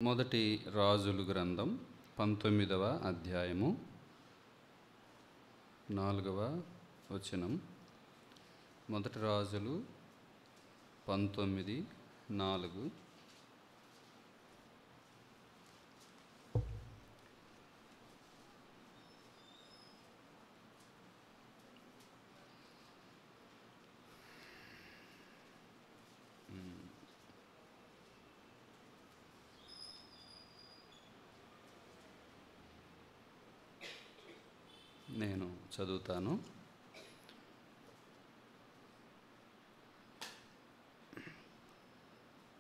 మొదటి రాజులు గ్రంథం 19వ అధ్యాయము 4వ వచనం. మొదటి రాజులు 19:4. నేను చదువుతాను.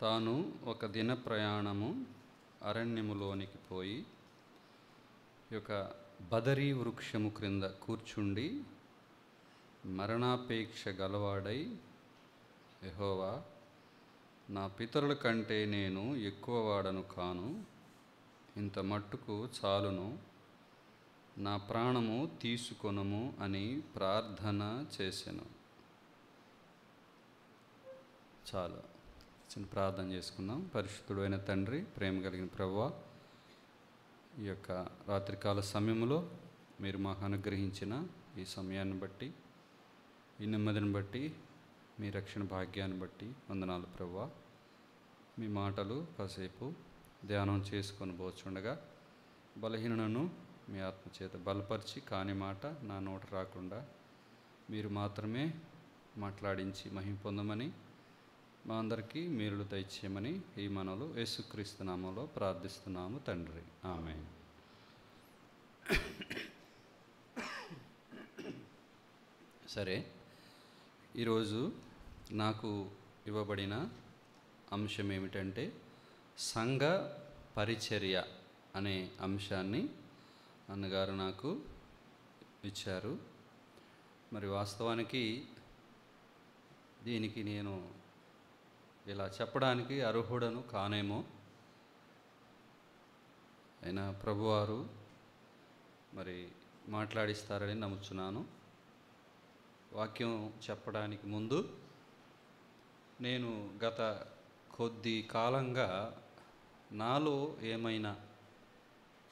తాను ఒక దిన ప్రయాణము అరణ్యములోనికి పోయి ఒక బదరీ వృక్షము క్రింద కూర్చుండి మరణాపేక్ష గలవాడై, యెహోవా, నా పితరుల కంటే నేను ఎక్కువ వాడను కాను, ఇంత మట్టుకు చాలును, నా ప్రాణము తీసుకొనుము అని ప్రార్థన చేశాను. చాలా చిన్న ప్రార్థన చేసుకుందాం. పరిశుద్ధుడు అయిన తండ్రి, ప్రేమ కలిగిన ప్రభువా, ఈ యొక్క రాత్రికాల సమయంలో మీరు మాకు అనుగ్రహించిన ఈ సమయాన్ని బట్టి, ఈ నెమ్మదిని బట్టి, మీ రక్షణ భాగ్యాన్ని బట్టి వందనాలు ప్రభువా. మీ మాటలు కాసేపు ధ్యానం చేసుకొని పోచుండగా బలహీనను మీ ఆత్మచేత బలపరిచి, కాని మాట నా నోట రాకుండా మీరు మాత్రమే మాట్లాడించి మహిమ పొందమని, మా అందరికీ మేలులు దయచేయమని ఈ మనలో యేసుక్రీస్తు నామంలో ప్రార్థిస్తున్నాము తండ్రి, ఆమేన్. సరే, ఈరోజు నాకు ఇవ్వబడిన అంశం ఏమిటంటే సంఘ పరిచర్య అనే అంశాన్ని అన్నగారు నాకు ఇచ్చారు. మరి వాస్తవానికి దీనికి నేను ఇలా చెప్పడానికి అర్హుడను కానేమో, అయినా ప్రభువారు మరి మాట్లాడిస్తారని నమ్ముచున్నాను. వాక్యం చెప్పడానికి ముందు నేను గత కొద్ది కాలంగా నాలో ఏమైనా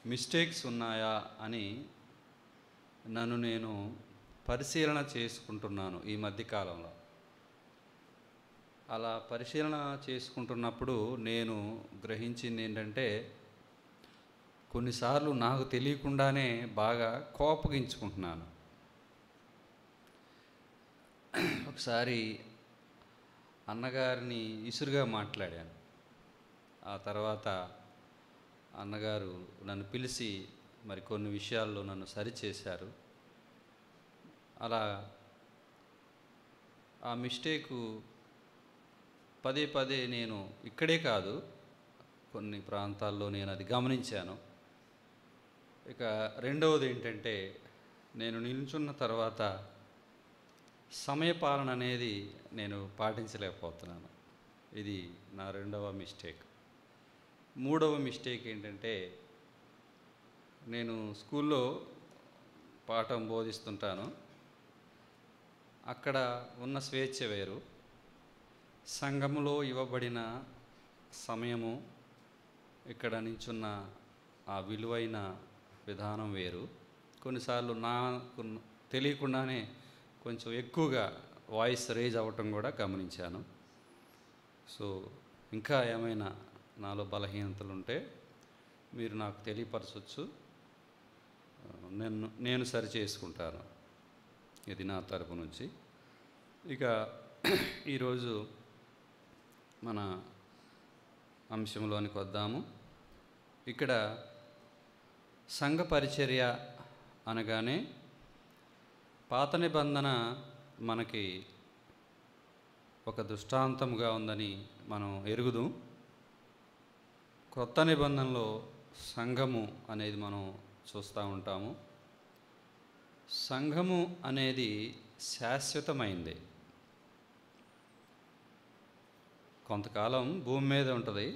మిస్టేక్స్ ఉన్నాయా అని నన్ను నేను పరిశీలన చేసుకుంటున్నాను ఈ మధ్యకాలంలో. అలా పరిశీలన చేసుకుంటున్నప్పుడు నేను గ్రహించింది ఏంటంటే, కొన్నిసార్లు నాకు తెలియకుండానే బాగా కోపగించుకుంటున్నాను. ఒకసారి అన్నగారిని ఇసురుగా మాట్లాడాను. ఆ తర్వాత అన్నగారు నన్ను పిలిచి మరి కొన్ని విషయాల్లో నన్ను సరిచేశారు. అలా ఆ మిస్టేకు పదే పదే నేను ఇక్కడే కాదు, కొన్ని ప్రాంతాల్లో నేను అది గమనించాను. ఇక రెండవది ఏంటంటే, నేను నిల్చున్న తర్వాత సమయపాలన అనేది నేను పాటించలేకపోతున్నాను. ఇది నా రెండవ మిస్టేక్. మూడవ మిస్టేక్ ఏంటంటే, నేను స్కూల్లో పాఠం బోధిస్తుంటాను. అక్కడ ఉన్న స్వేచ్ఛ వేరు, సంఘములో ఇవ్వబడిన సమయము, ఇక్కడ నించున్న ఆ విలువైన విధానం వేరు. కొన్నిసార్లు నాకు తెలియకుండానే కొంచెం ఎక్కువగా వాయిస్ రేజ్ అవ్వటం కూడా గమనించాను. సో ఇంకా ఏమైనా నాలో బలహీనతలు ఉంటే మీరు నాకు తెలియపరచవచ్చు, నేను సరి చేసుకుంటాను. ఇది నా తరపు నుంచి. ఇక ఈరోజు మన అంశంలోనికి వద్దాము. ఇక్కడ సంఘ పరిచర్య అనగానే పాత నిబంధన మనకి ఒక దృష్టాంతముగా ఉందని మనం ఎరుగుదాం. క్రొత్త నిబంధనలో సంఘము అనేది మనం చూస్తూ ఉంటాము. సంఘము అనేది శాశ్వతమైంది. కొంతకాలం భూమి మీద ఉంటుంది,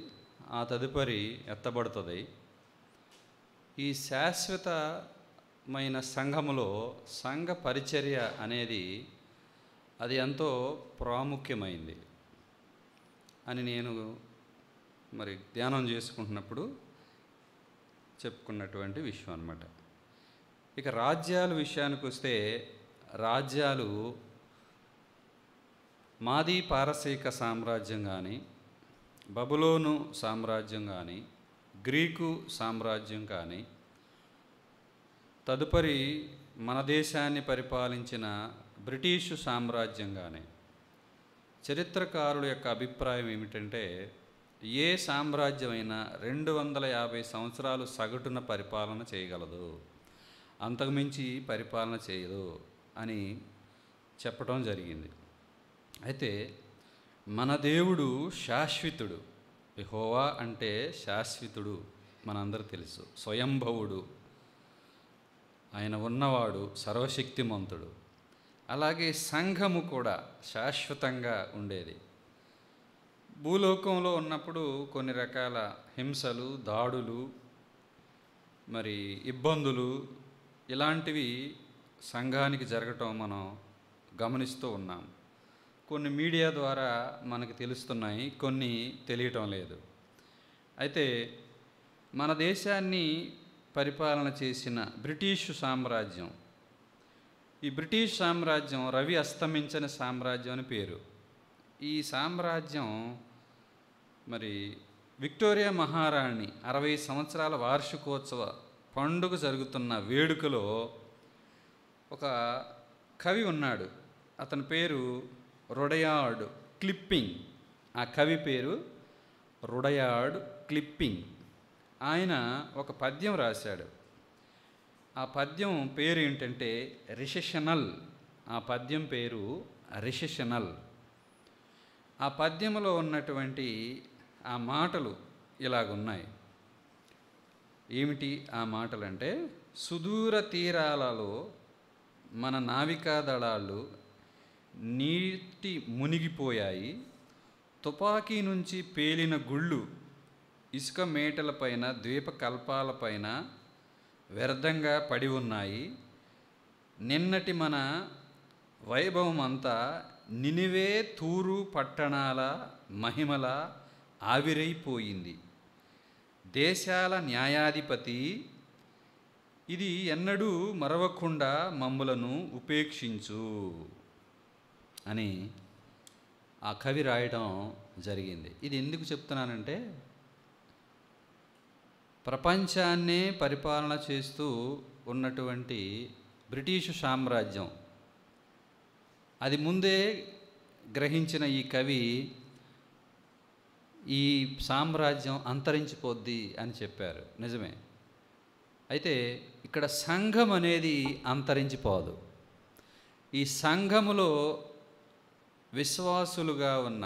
ఆ తదుపరి ఎత్తబడుతుంది. ఈ శాశ్వతమైన సంఘములో సంఘ పరిచర్య అనేది అది ఎంతో ప్రాముఖ్యమైంది అని నేను మరి ధ్యానం చేసుకుంటున్నప్పుడు చెప్పుకున్నటువంటి విషయం అన్నమాట. ఇక రాజ్యాల విషయానికి వస్తే, రాజ్యాలు మాదీ పారసీక సామ్రాజ్యం కానీ, బబులోను సామ్రాజ్యం కానీ, గ్రీకు సామ్రాజ్యం కానీ, తదుపరి మన దేశాన్ని పరిపాలించిన బ్రిటిషు సామ్రాజ్యం కానీ, చరిత్రకారుల యొక్క అభిప్రాయం ఏమిటంటే, ఏ సామ్రాజ్యమైనా 250 సంవత్సరాలు సగటున పరిపాలన చేయగలదు, అంతకుమించి పరిపాలన చేయదు అని చెప్పడం జరిగింది. అయితే మన దేవుడు శాశ్వతుడు. యెహోవా అంటే శాశ్వతుడు, మనందరూ తెలుసు. స్వయంభవుడు, ఆయన ఉన్నవాడు, సర్వశక్తిమంతుడు. అలాగే సంఘము కూడా శాశ్వతంగా ఉండేది. భూలోకంలో ఉన్నప్పుడు కొన్ని రకాల హింసలు, దాడులు, మరి ఇబ్బందులు ఇలాంటివి సంఘానికి జరగటం మనం గమనిస్తూ ఉన్నాం. కొన్ని మీడియా ద్వారా మనకు తెలుస్తున్నాయి, కొన్ని తెలియటం లేదు. అయితే మన దేశాన్ని పరిపాలన చేసిన బ్రిటిషు సామ్రాజ్యం, ఈ బ్రిటిష్ సామ్రాజ్యం రవి అస్తమించని సామ్రాజ్యం అని పేరు. ఈ సామ్రాజ్యం మరి విక్టోరియా మహారాణి 60 సంవత్సరాల వార్షికోత్సవ పండుగ జరుగుతున్న వేడుకలో ఒక కవి ఉన్నాడు. అతని పేరు రుడయార్డ్ కిప్లింగ్. ఆ కవి పేరు రుడయార్డ్ కిప్లింగ్. ఆయన ఒక పద్యం రాశాడు. ఆ పద్యం పేరు ఏంటంటే రిసెషనల్. ఆ పద్యం పేరు రిసెషనల్. ఆ పద్యంలో ఉన్నటువంటి ఆ మాటలు ఇలాగున్నాయి. ఏమిటి ఆ మాటలంటే, సుదూర తీరాలలో మన నావికా దళాలు నీటి మునిగిపోయాయి, తుపాకీ నుంచి పేలిన గుళ్ళు ఇసుక మేటలపైన, ద్వీపకల్పాలపైన వ్యర్థంగా పడి ఉన్నాయి. నిన్నటి మన వైభవం అంతా నినివే తూరు పట్టణాల మహిమల ఆవిరైపోయింది. దేశాల న్యాయాధిపతి, ఇది ఎన్నడూ మరవకుండా మమ్ములను ఉపేక్షించు అని ఆ కవి రాయడం జరిగింది. ఇది ఎందుకు చెప్తున్నానంటే, ప్రపంచాన్నే పరిపాలన చేస్తూ ఉన్నటువంటి బ్రిటిషు సామ్రాజ్యం, అది ముందే గ్రహించిన ఈ కవి ఈ సామ్రాజ్యం అంతరించిపోద్ది అని చెప్పారు. నిజమే. అయితే ఇక్కడ సంఘం అనేది అంతరించిపోదు. ఈ సంఘములో విశ్వాసులుగా ఉన్న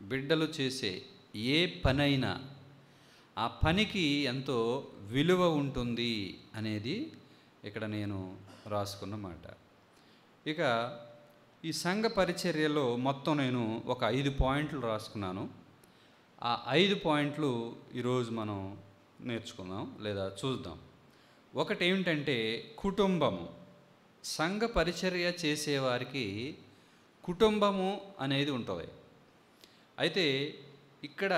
బిడ్డలు చేసే ఏ పనైనా ఆ పనికి ఎంతో విలువ ఉంటుంది అనేది ఇక్కడ నేను రాసుకున్న మాట. ఇక ఈ సంఘ పరిచర్యలో మొత్తం నేను ఒక 5 పాయింట్లు రాసుకున్నాను. ఆ 5 పాయింట్లు ఈరోజు మనం నేర్చుకుందాం లేదా చూద్దాం. ఒకటి ఏమిటంటే కుటుంబము. సంఘ పరిచర్య చేసేవారికి కుటుంబము అనేది ఉంటుంది. అయితే ఇక్కడ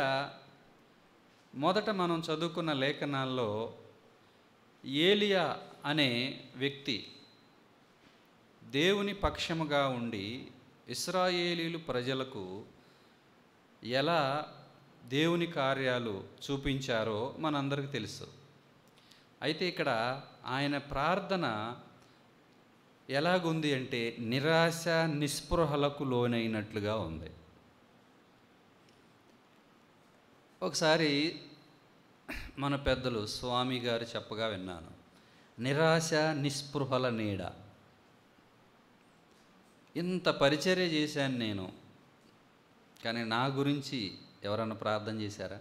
మొదట మనం చదువుకున్న లేఖనాల్లో ఏలియా అనే వ్యక్తి దేవుని పక్షముగా ఉండి ఇశ్రాయేలీలు ప్రజలకు ఎలా దేవుని కార్యాలు చూపించారో మనందరికీ తెలుసు. అయితే ఇక్కడ ఆయన ప్రార్థన ఎలాగుంది అంటే నిరాశ నిస్పృహలకు లోనైనట్లుగా ఉంది. ఒకసారి మన పెద్దలు స్వామి గారు చెప్పగా విన్నాను, నిరాశ నిస్పృహల నీడ. ఇంత పరిచర్య చేశాను నేను, కానీ నా గురించి ఎవరన్నా ప్రార్థన చేశారా?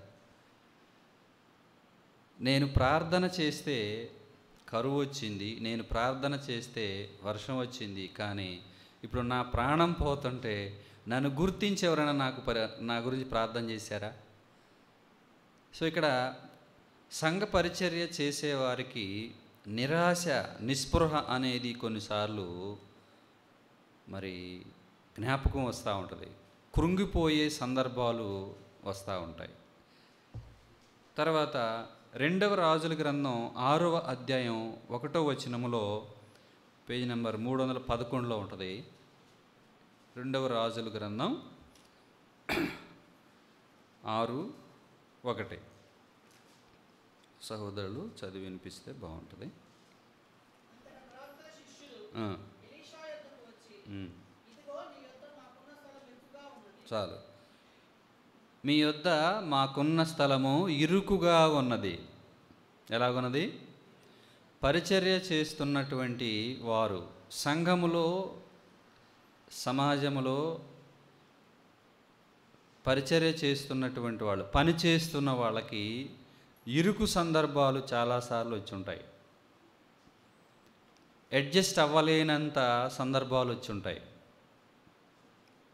నేను ప్రార్థన చేస్తే కరువు వచ్చింది, నేను ప్రార్థన చేస్తే వర్షం వచ్చింది, కానీ ఇప్పుడు నా ప్రాణం పోతుంటే నన్ను గుర్తించి ఎవరైనా నా గురించి ప్రార్థన చేశారా? సో ఇక్కడ సంఘ పరిచర్య చేసేవారికి నిరాశ నిస్పృహ అనేది కొన్నిసార్లు మరి జ్ఞాపకం వస్తూ ఉంటుంది. కృంగిపోయే సందర్భాలు వస్తూ ఉంటాయి. తర్వాత 2వ రాజుల గ్రంథం 6వ అధ్యాయం 1వ వచనములో పేజీ నెంబర్ 311లో ఉంటుంది. 2వ రాజుల గ్రంథం 6:1. సహోదరులు చదివి వినిపిస్తే బాగుంటుంది. చాలు. మీ యొద్ద మాకున్న స్థలము ఇరుకుగా ఉన్నది. ఎలాగున్నది? పరిచర్య చేస్తున్నటువంటి వారు, సంఘములో, సమాజములో పరిచర్య చేస్తున్నటువంటి వాళ్ళు, పని చేస్తున్న వాళ్ళకి ఇరుకు సందర్భాలు చాలాసార్లు వచ్చి ఉంటాయి. అడ్జస్ట్ అవ్వలేనంత సందర్భాలు వచ్చి ఉంటాయి.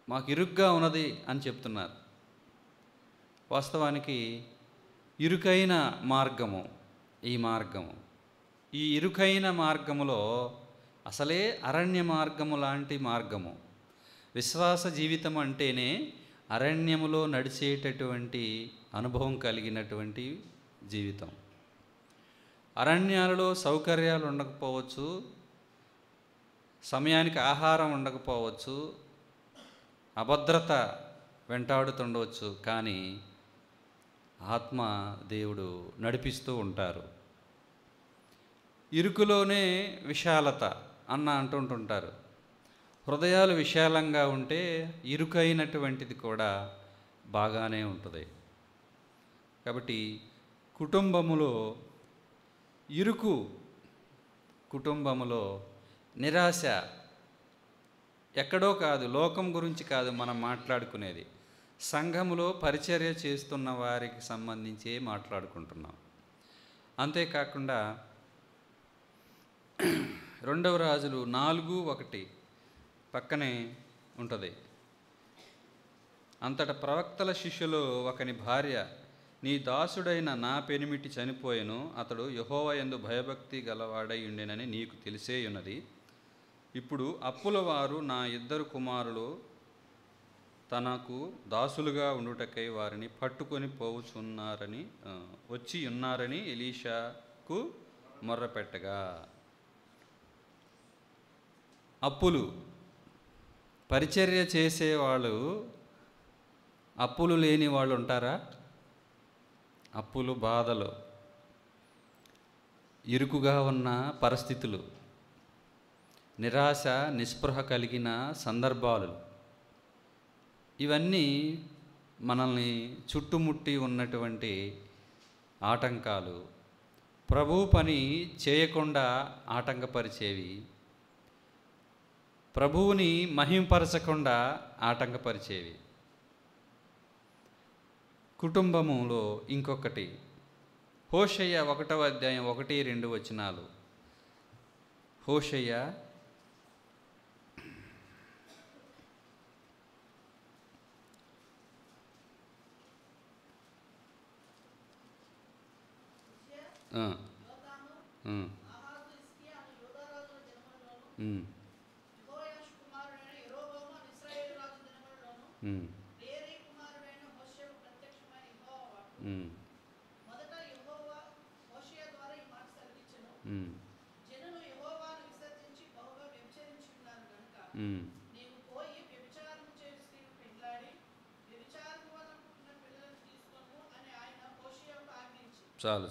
మాకు ఇరుగ్గా ఉన్నది అని చెప్తున్నారు. వాస్తవానికి ఇరుకైన మార్గము ఈ మార్గము. ఈ ఇరుకైన మార్గములో అసలే అరణ్య మార్గము లాంటి మార్గము. విశ్వాస జీవితం అంటేనే అరణ్యములో నడిచేటటువంటి అనుభవం కలిగినటువంటి జీవితం. అరణ్యాలలో సౌకర్యాలు ఉండకపోవచ్చు, సమయానికి ఆహారం ఉండకపోవచ్చు, అభద్రత వెంటాడుతుండవచ్చు, కానీ ఆత్మ దేవుడు నడిపిస్తూ ఉంటారు. ఇరుకులోనే విశాలత అంటుంటుంటారు. హృదయాలు విశాలంగా ఉంటే ఇరుకైనటువంటిది కూడా బాగానే ఉంటుంది. కాబట్టి కుటుంబములో ఇరుకు, కుటుంబములో నిరాశ ఎక్కడో కాదు, లోకం గురించి కాదు మనం మాట్లాడుకునేది. సంఘములో పరిచర్య చేస్తున్న వారికి సంబంధించే మాట్లాడుకుంటున్నాం. అంతేకాకుండా 2వ రాజులు 4:1 పక్కనే ఉంటుంది. అంతట ప్రవక్తల శిష్యులు ఒకని భార్య, నీ దాసుడైన నా పెనిమిటి చనిపోయెను, అతడు యెహోవా యందు భయభక్తి గలవాడై ఉండెనని నీకు తెలిసే ఉన్నది. ఇప్పుడు అప్పుల వారు నా 2 కుమారులు తనకు దాసులుగా ఉండుటకై వారిని పట్టుకొని వచ్చి ఉన్నారని ఎలీషాకు మొర్రపెట్టగా. అప్పులు, పరిచర్య చేసేవాళ్ళు అప్పులు లేని వాళ్ళు ఉంటారా? అప్పులు, బాధలు, ఇరుకుగా ఉన్న పరిస్థితులు, నిరాశ, నిస్పృహ కలిగిన సందర్భాలు, ఇవన్నీ మనల్ని చుట్టుముట్టి ఉన్నటువంటి ఆటంకాలు, ప్రభు పని చేయకుండా ఆటంకపరిచేవి, ప్రభువుని మహింపరచకుండా ఆటంకపరిచేవి. కుటుంబములో ఇంకొకటి, హోషేయ 1వ అధ్యాయం 1-2 వచనాలు. హోషేయ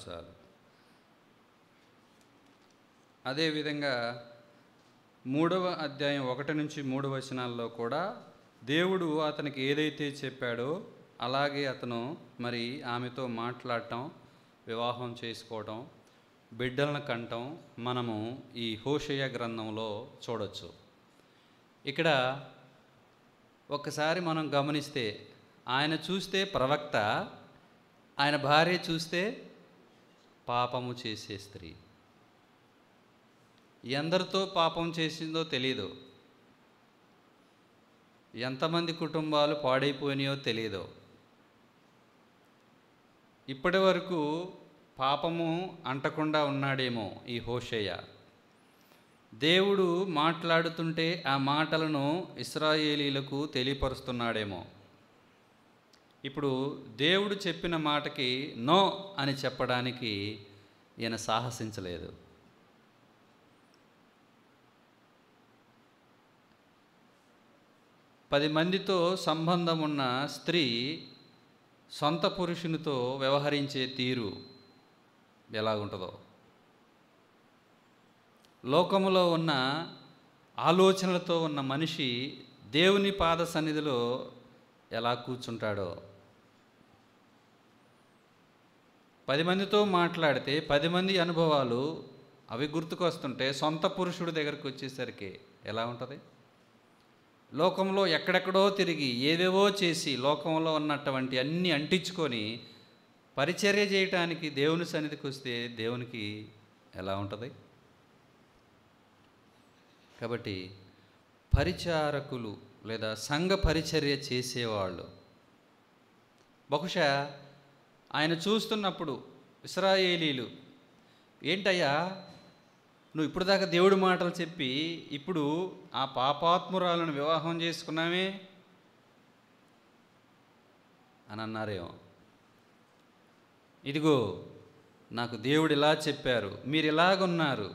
చాలు. అదేవిధంగా 3వ అధ్యాయం 1-3 వచనాల్లో కూడా దేవుడు అతనికి ఏదైతే చెప్పాడో అలాగే అతను మరి ఆమెతో మాట్లాడటం, వివాహం చేసుకోవటం, బిడ్డలను కంటం మనము ఈ హోషేయ గ్రంథంలో చూడొచ్చు. ఇక్కడ ఒక్కసారి మనం గమనిస్తే, ఆయన చూస్తే ప్రవక్త, ఆయన భార్య చూస్తే పాపము చేసే స్త్రీ. ఎందరితో పాపం చేసిందో తెలీదు, ఎంతమంది కుటుంబాలు పాడైపోయినాయో తెలీదు. ఇప్పటి వరకు పాపము అంటకుండా ఉన్నాడేమో ఈ హోషేయ. దేవుడు మాట్లాడుతుంటే ఆ మాటలను ఇశ్రాయేలీలకు తెలియపరుస్తున్నాడేమో. ఇప్పుడు దేవుడు చెప్పిన మాటకి నో అని చెప్పడానికి ఈయన సాహసించలేదు. పది మందితో సంబంధం ఉన్న స్త్రీ సొంత పురుషునితో వ్యవహరించే తీరు ఎలాగుంటుందో, లోకములో ఉన్న ఆలోచనలతో ఉన్న మనిషి దేవుని పాద సన్నిధిలో ఎలా కూర్చుంటాడో, 10 మందితో మాట్లాడితే 10 మంది అనుభవాలు అవి గుర్తుకొస్తుంటే సొంత పురుషుడి దగ్గరికి వచ్చేసరికి ఎలా ఉంటుంది? లోకంలో ఎక్కడెక్కడో తిరిగి ఏవేవో చేసి లోకంలో ఉన్నటువంటి అన్నీ అంటించుకొని పరిచర్య చేయటానికి దేవుని సన్నిధికి వస్తే దేవునికి ఎలా ఉంటుంది? కాబట్టి పరిచారకులు లేదా సంఘ పరిచర్య చేసేవాళ్ళు బహుశా ఆయన చూస్తున్నప్పుడు ఇశ్రాయేలీలు, ఏంటయ్యా నువ్వు ఇప్పుడు దాకా దేవుడి మాటలు చెప్పి ఇప్పుడు ఆ పాపాత్మురాలను వివాహం చేసుకున్నామే అని అన్నారేమో. ఇదిగో నాకు దేవుడు ఇలా చెప్పారు, మీరు ఇలాగున్నారు,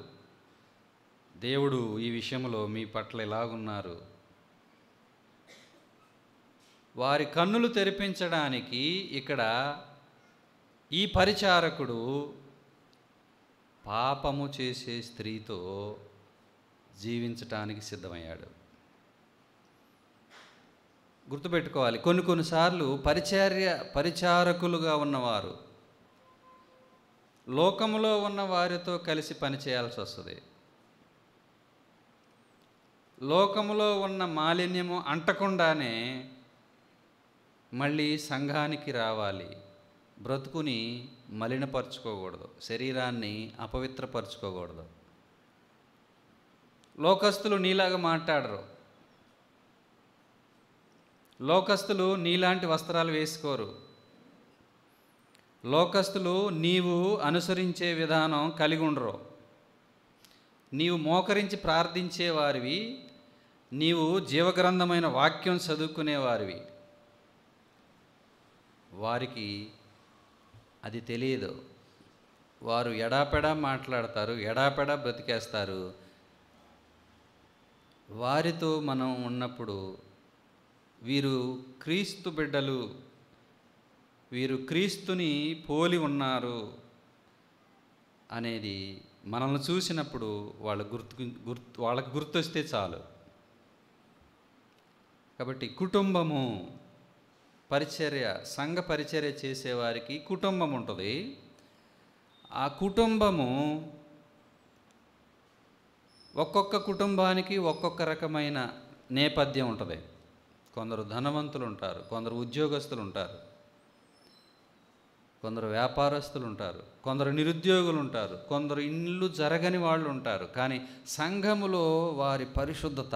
దేవుడు ఈ విషయంలో మీ పట్ల ఇలాగున్నారు. వారి కన్నులు తెరిపించడానికి ఇక్కడ ఈ పరిచారకుడు పాపము చేసే స్త్రీతో జీవించటానికి సిద్ధమయ్యాడు. గుర్తుపెట్టుకోవాలి, కొన్నిసార్లు పరిచారకులుగా ఉన్నవారు లోకములో ఉన్న వారితో కలిసి పనిచేయాల్సి వస్తుంది. లోకములో ఉన్న మాలిన్యము అంటకుండానే మళ్ళీ సంఘానికి రావాలి. బ్రతుకుని మలినపరుచుకోకూడదు, శరీరాన్ని అపవిత్రపరుచుకోకూడదు. లోకస్తులు నీలాగా మాట్లాడరు, లోకస్తులు నీలాంటి వస్త్రాలు వేసుకోరు, లోకస్తులు నీవు అనుసరించే విధానం కలిగి ఉండరు. నీవు మోకరించి ప్రార్థించేవారివి, నీవు జీవగ్రంథమైన వాక్యం చదువుకునేవారివి. వారికి అది తెలియదు. వారు ఎడాపెడా మాట్లాడతారు, ఎడాపెడా బ్రతికేస్తారు. వారితో మనం ఉన్నప్పుడు వీరు క్రీస్తు బిడ్డలు, వీరు క్రీస్తుని పోలి ఉన్నారు అనేది మనల్ని చూసినప్పుడు వాళ్ళకి గుర్తొస్తే చాలు. కాబట్టి కుటుంబము పరిచర్య, సంఘ పరిచర్య చేసేవారికి కుటుంబం ఉంటుంది. ఆ కుటుంబము ఒక్కొక్క కుటుంబానికి ఒక్కొక్క రకమైన నేపథ్యం ఉంటుంది. కొందరు ధనవంతులు ఉంటారు, కొందరు ఉద్యోగస్తులు ఉంటారు, కొందరు వ్యాపారస్తులు ఉంటారు, కొందరు నిరుద్యోగులు ఉంటారు, కొందరు ఇల్లు జరగని వాళ్ళు ఉంటారు. కానీ సంఘములో వారి పరిశుద్ధత,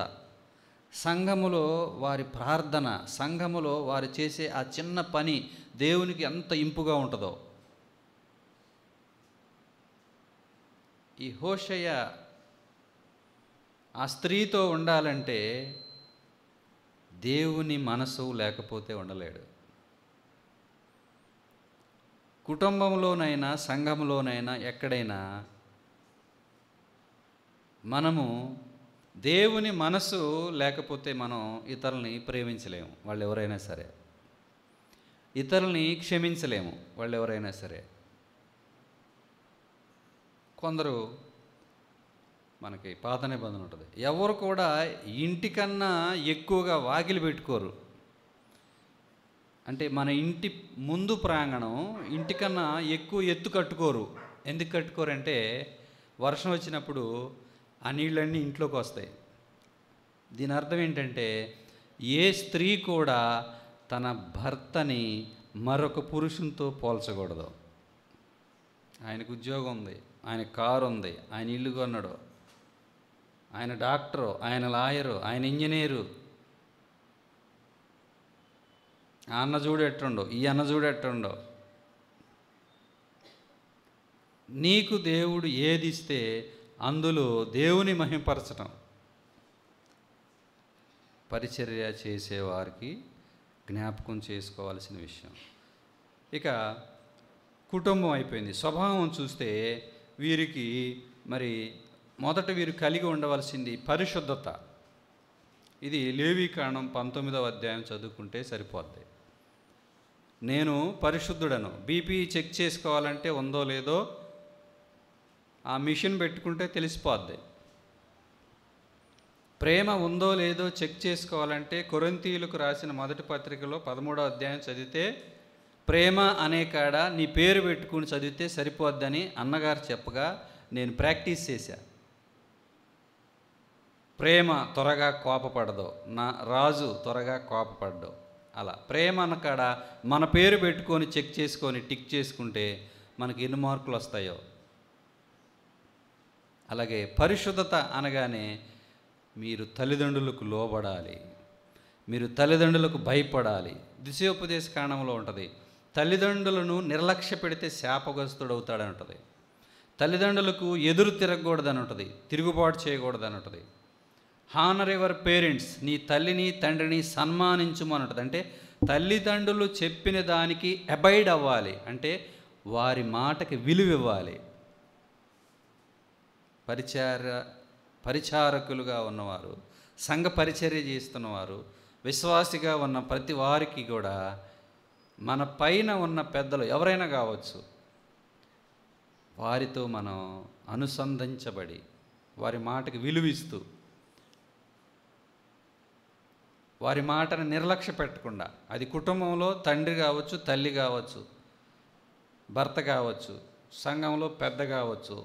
సంఘములో వారి ప్రార్థన, సంఘములో వారు చేసే ఆ చిన్న పని దేవునికి ఎంత ఇంపుగా ఉంటుందో. ఈ హోషేయ ఆ స్త్రీతో ఉండాలంటే దేవుని మనసు లేకపోతే ఉండలేడు. కుటుంబంలోనైనా సంఘంలోనైనా ఎక్కడైనా మనము దేవుని మనసు లేకపోతే మనం ఇతరుల్ని ప్రేమించలేము, వాళ్ళు ఎవరైనా సరే. ఇతరుల్ని క్షమించలేము, వాళ్ళు ఎవరైనా సరే. కొందరు మనకి పాత నిబంధన ఉంటుంది, ఎవరు కూడా ఇంటికన్నా ఎక్కువగా వాకిలి పెట్టుకోరు. అంటే మన ఇంటి ముందు ప్రాంగణం ఇంటికన్నా ఎక్కువ ఎత్తు కట్టుకోరు. ఎందుకు కట్టుకోరంటే వర్షం వచ్చినప్పుడు ఆ నీళ్ళన్నీ ఇంట్లోకి వస్తాయి. దీని అర్థం ఏంటంటే ఏ స్త్రీ కూడా తన భర్తని మరొక పురుషునితో పోల్చకూడదు. ఆయనకు ఉద్యోగం ఉంది, ఆయన కారు ఉంది, ఆయన ఇల్లు కొన్నాడు, ఆయన డాక్టరు, ఆయన లాయరు, ఆయన ఇంజనీరు, ఆ అన్న చూడెట్టుండో, ఈ అన్న చూడెట్టుండో. నీకు దేవుడు ఏది ఇస్తే అందులో దేవుని మహిమపరచడం పరిచర్య చేసేవారికి జ్ఞాపకం చేసుకోవాల్సిన విషయం. ఇక కుటుంబం అయిపోయింది. స్వభావం చూస్తే వీరికి మరి మొదట వీరు కలిగి ఉండవలసింది పరిశుద్ధత. ఇది లేవీకాండం 19వ అధ్యాయం చదువుకుంటే సరిపోద్ది. నేను పరిశుద్ధుడను. బీపీ చెక్ చేసుకోవాలంటే ఉందో లేదో ఆ మిషన్ పెట్టుకుంటే తెలిసిపోద్ది. ప్రేమ ఉందో లేదో చెక్ చేసుకోవాలంటే కొరింథీయులకు రాసిన మొదటి పత్రికలో 13వ అధ్యాయం చదివితే ప్రేమ అనే కాడ నీ పేరు పెట్టుకుని చదివితే సరిపోద్దని అన్నగారు చెప్పగా నేను ప్రాక్టీస్ చేశా. ప్రేమ త్వరగా కోపపడదు, నా రాజు త్వరగా కోపపడ్డు. అలా ప్రేమ అన్న కాడ మన పేరు పెట్టుకొని చెక్ చేసుకొని టిక్ చేసుకుంటే మనకి ఎన్ని మార్కులు వస్తాయో. అలాగే పరిశుద్ధత అనగానే మీరు తల్లిదండ్రులకు లోబడాలి, మీరు తల్లిదండ్రులకు భయపడాలి. ద్వితీయోపదేశ కాండంలో ఉంటుంది, తల్లిదండ్రులను నిర్లక్ష్య పెడితే శాపగ్రస్తుడవుతాడని ఉంటుంది. తల్లిదండ్రులకు ఎదురు తిరగకూడదని ఉంటుంది, తిరుగుబాటు చేయకూడదని ఉంటుంది. హానర్ యువర్ పేరెంట్స్, నీ తల్లిని తండ్రిని సన్మానించుమని ఉంటుంది. అంటే తల్లిదండ్రులు చెప్పిన దానికి అబైడ్ అవ్వాలి, అంటే వారి మాటకి విలువ ఇవ్వాలి. పరిచారకులుగా ఉన్నవారు, సంఘ పరిచర్య చేస్తున్నవారు, విశ్వాసిగా ఉన్న ప్రతి వారికి కూడా మన పైన ఉన్న పెద్దలు ఎవరైనా కావచ్చు, వారితో మనం అనుసంధించబడి వారి మాటకి విలువిస్తూ వారి మాటను నిర్లక్ష్య పెట్టకుండా, అది కుటుంబంలో తండ్రి కావచ్చు, తల్లి కావచ్చు, భర్త కావచ్చు, సంఘంలో పెద్ద కావచ్చు,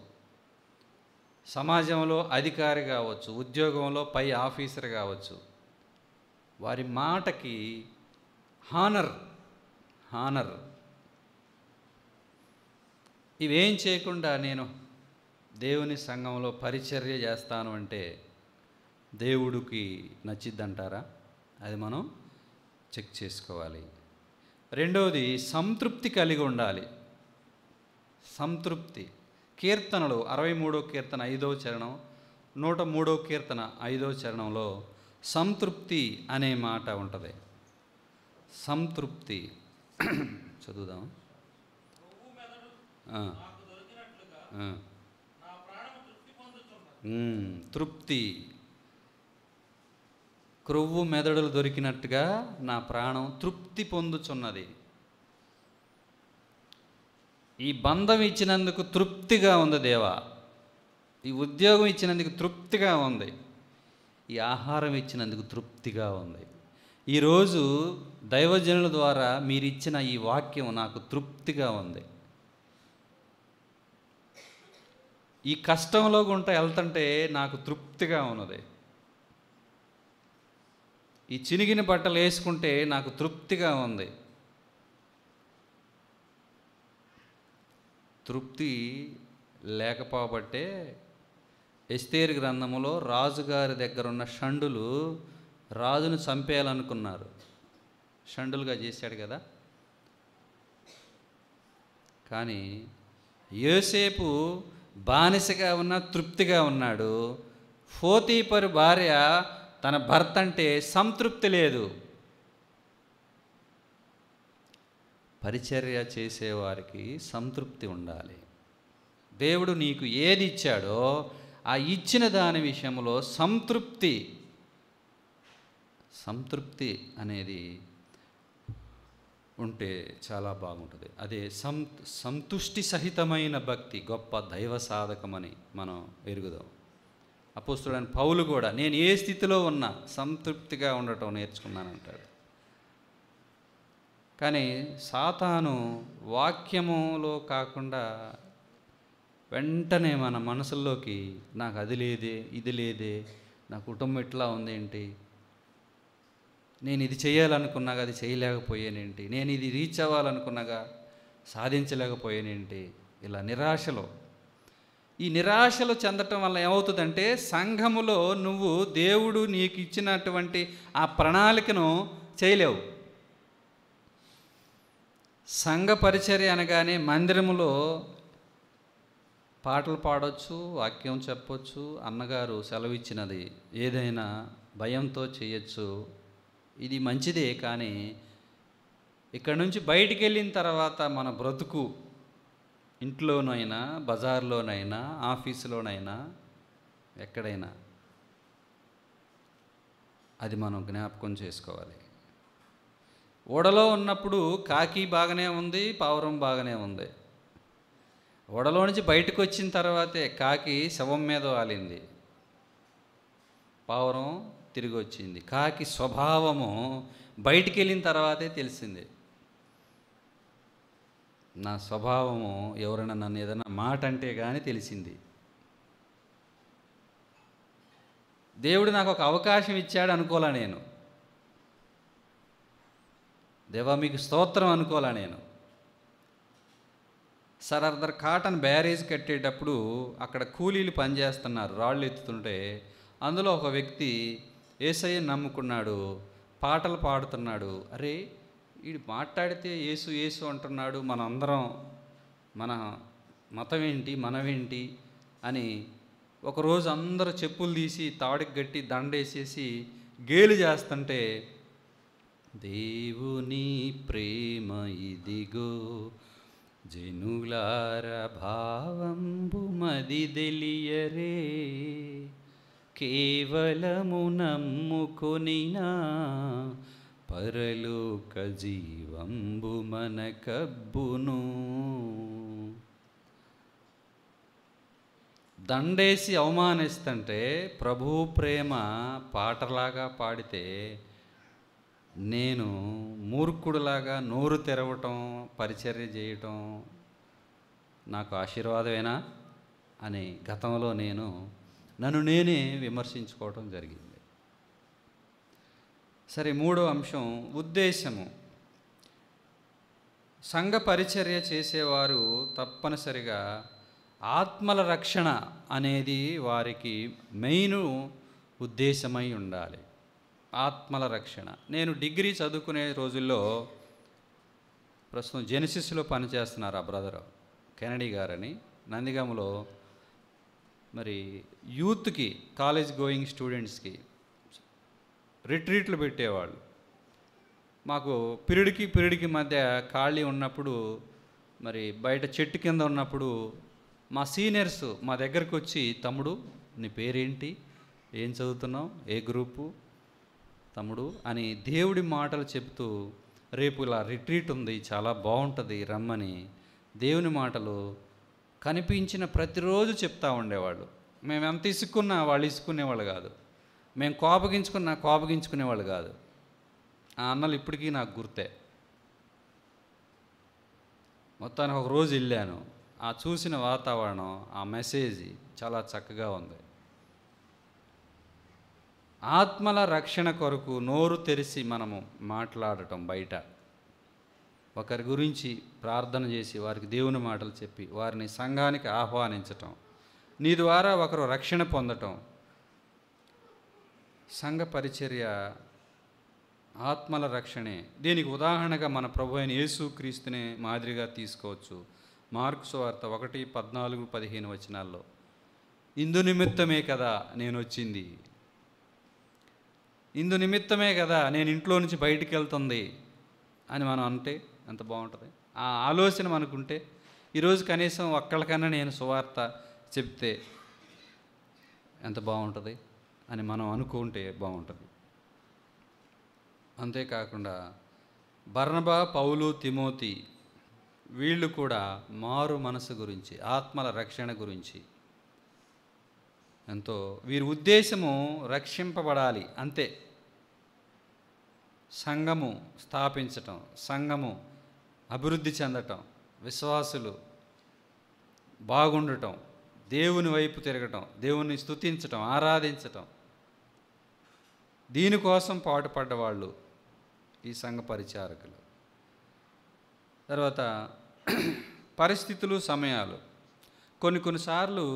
సమాజంలో అధికారి కావచ్చు, ఉద్యోగంలో పై ఆఫీసర్ కావచ్చు, వారి మాటకి హానర్ ఇవేం చేయకుండా నేను దేవుని సంఘంలో పరిచర్య చేస్తాను అంటే దేవుడికి నచ్చిద్దంటారా? అది మనం చెక్ చేసుకోవాలి. రెండవది సంతృప్తి కలిగి ఉండాలి. సంతృప్తి. కీర్తనలు 63వ కీర్తన 5వ చరణం, 103వ కీర్తన 5వ చరణంలో సంతృప్తి అనే మాట ఉంటుంది. సంతృప్తి చదువుదాం. తృప్తి. క్రొవ్వు మెదడులు దొరికినట్టుగా నా ప్రాణం తృప్తి పొందుచున్నది. ఈ బంధం ఇచ్చినందుకు తృప్తిగా ఉంది దేవా, ఈ ఉద్యోగం ఇచ్చినందుకు తృప్తిగా ఉంది, ఈ ఆహారం ఇచ్చినందుకు తృప్తిగా ఉంది. ఈరోజు దైవజనుల ద్వారా మీరు ఇచ్చిన ఈ వాక్యం నాకు తృప్తిగా ఉంది. ఈ కష్టంలో గుంట వెళ్తుంటే నాకు తృప్తిగా ఉన్నది. ఈ చినిగిన బట్టలు వేసుకుంటే నాకు తృప్తిగా ఉంది. తృప్తి లేకపోబట్టే ఎస్తేరు గ్రంథములో రాజుగారి దగ్గర ఉన్న షండులు రాజును చంపేయాలనుకున్నారు. షండులుగా చేశాడు కదా. కానీ యోసేపు బానిసగా ఉన్న తృప్తిగా ఉన్నాడు. పోతీఫరు భార్య తన భర్త అంటే సంతృప్తి లేదు. పరిచర్య చేసేవారికి సంతృప్తి ఉండాలి. దేవుడు నీకు ఏది ఇచ్చాడో ఆ ఇచ్చిన దాని విషయంలో సంతృప్తి అనేది ఉంటే చాలా బాగుంటుంది. అదే సంతుష్టి సహితమైన భక్తి గొప్ప దైవ సాధకమని మనం ఎరుగుదాం. అపోస్తుడైన పౌలు కూడా నేను ఏ స్థితిలో ఉన్నా సంతృప్తిగా ఉండటం నేర్చుకున్నానంటాడు. కానీ సాతాను వాక్యములో కాకుండా వెంటనే మన మనసుల్లోకి నాకు అది లేదే, ఇది లేదే, నా కుటుంబం ఇట్లా ఉందేంటి, నేను ఇది చేయాలనుకున్నాగా అది చేయలేకపోయానేంటి, నేను ఇది రీచ్ అవ్వాలనుకున్నాగా సాధించలేకపోయానేంటి, ఇలా ఈ నిరాశలు చెందటం వల్ల ఏమవుతుందంటే సంఘములో నువ్వు దేవుడు నీకు ఇచ్చినటువంటి ఆ ప్రణాళికను చేయలేవు. సంఘ పరిచర్య అనగానే మందిరములో పాటలు పాడవచ్చు, వాక్యం చెప్పొచ్చు, అన్నగారు సెలవిచ్చినది ఏదైనా భయంతో చేయొచ్చు, ఇది మంచిదే. కానీ ఇక్కడ నుంచి బయటికి వెళ్ళిన తర్వాత మన బ్రతుకు ఇంట్లోనైనా, బజార్లోనైనా, ఆఫీసులోనైనా, ఎక్కడైనా అది మనం జ్ఞాపకం చేసుకోవాలి. ఓడలో ఉన్నప్పుడు కాకి బాగానే ఉంది, పావురం బాగానే ఉంది. ఓడలో నుంచి బయటకు వచ్చిన తర్వాతే కాకి శవం మీద వాలింది, పావురం తిరిగి వచ్చింది. కాకి స్వభావము బయటికి వెళ్ళిన తర్వాతే తెలిసింది. నా స్వభావము ఎవరైనా నన్ను ఏదైనా మాట అంటే కానీ తెలిసింది. దేవుడు నాకు ఒక అవకాశం ఇచ్చాడు అనుకోలే నేను. దేవా మీకు స్తోత్రం అనుకోలే నేను. సరదర్ కాటన్ బ్యారేజ్ కట్టేటప్పుడు అక్కడ కూలీలు పనిచేస్తున్నారు, రాళ్ళు ఎత్తుతుంటే అందులో ఒక వ్యక్తి యేసయ్యని నమ్ముకున్నాడు, పాటలు పాడుతున్నాడు. అరే వీడు మాట్లాడితే యేసు యేసు అంటున్నాడు, మనందరం మన మతం ఏంటి, మనమేంటి అని ఒకరోజు అందరూ చెప్పులు తీసి తాడికి గట్టి దండేసేసి గేలు చేస్తుంటే, దేవుని ప్రేమ ఇదిగో జనులార భావంబు మది తెలియరే, కేవలము నమ్ముకొనినా పరలోక జీవంబు మనకబ్బును. దండేసి అవమానిస్తుంటే ప్రభు ప్రేమ పాటలాగా పాడితే నేను మూర్ఖుడులాగా నోరు తెరవటం, పరిచర్య చేయటం నాకు ఆశీర్వాదమేనా అని గతంలో నన్ను నేనే విమర్శించుకోవటం జరిగింది. సరే, మూడో అంశం ఉద్దేశము. సంఘ పరిచర్య చేసేవారు తప్పనిసరిగా ఆత్మల రక్షణ అనేది వారికి మెయిన్ ఉద్దేశమై ఉండాలి. ఆత్మల రక్షణ. నేను డిగ్రీ చదువుకునే రోజుల్లో ప్రస్తుతం జెనసిస్లో పనిచేస్తున్నారు ఆ బ్రదర్ కెనడీ గారని, నందిగామలో మరి యూత్కి, కాలేజ్ గోయింగ్ స్టూడెంట్స్కి రిట్రీట్లు పెట్టేవాళ్ళు. మాకు పీరియడ్కి మధ్య ఖాళీ ఉన్నప్పుడు మరి బయట చెట్టు కింద ఉన్నప్పుడు మా సీనియర్స్ మా దగ్గరకు వచ్చి, తమ్ముడు నీ పేరేంటి, ఏం చదువుతున్నావు, ఏ గ్రూపు తమ్ముడు అని దేవుడి మాటలు చెప్తూ, రేపు ఇలా రిట్రీట్ ఉంది చాలా బాగుంటుంది రమ్మని దేవుని మాటలు కనిపించిన ప్రతిరోజు చెప్తూ ఉండేవాళ్ళు. మేము ఎంత ఇసుక్కున్నా వాళ్ళు ఇసుక్కునేవాళ్ళు కాదు, మేము కోపగించుకునేవాళ్ళు కాదు. ఆ అన్నలు ఇప్పటికీ నాకు గుర్తే. మొత్తానికి ఒక రోజు వెళ్ళాను, ఆ చూసిన వాతావరణం, ఆ మెసేజ్ చాలా చక్కగా ఉంది. ఆత్మల రక్షణ కొరకు నోరు తెరిచి మనము మాట్లాడటం, బయట ఒకరి గురించి ప్రార్థన చేసి వారికి దేవుని మాటలు చెప్పి వారిని సంఘానికి ఆహ్వానించటం, నీ ద్వారా ఒకరు రక్షణ పొందటం. సంఘ పరిచర్య ఆత్మల రక్షణే. దీనికి ఉదాహరణగా మన ప్రభు అయిన యేసుక్రీస్తునే మాదిరిగా తీసుకోవచ్చు. మార్కు సువార్త 1:14-15 వచనాల్లో, ఇందు నిమిత్తమే కదా నేను వచ్చింది, ఇందు నిమిత్తమే కదా నేను ఇంట్లో నుంచి బయటికి వెళ్తుంది అని మనం అంటే ఎంత బాగుంటుంది. ఆ ఆలోచన మనకుంటే ఈరోజు కనీసం ఒక్కళ్ళకన్నా నేను సువార్త చెప్తే ఎంత బాగుంటుంది అని మనం అనుకుంటే బాగుంటుంది. అంతేకాకుండా బర్నబా, పౌలు, తిమోతి వీళ్ళు కూడా మారు మనసు గురించి, ఆత్మల రక్షణ గురించి ఎంతో, వీరి ఉద్దేశము రక్షింపబడాలి అంతే. సంఘము స్థాపించటం, సంఘము అభివృద్ధి చెందటం, విశ్వాసులు బాగుండటం, దేవుని వైపు తిరగటం, దేవుని స్తుతించటం, ఆరాధించటం, దీనికోసం పాటుపడ్డవాళ్ళు ఈ సంఘ పరిచారకులు. తర్వాత పరిస్థితులు, సమయాలు. కొన్నిసార్లు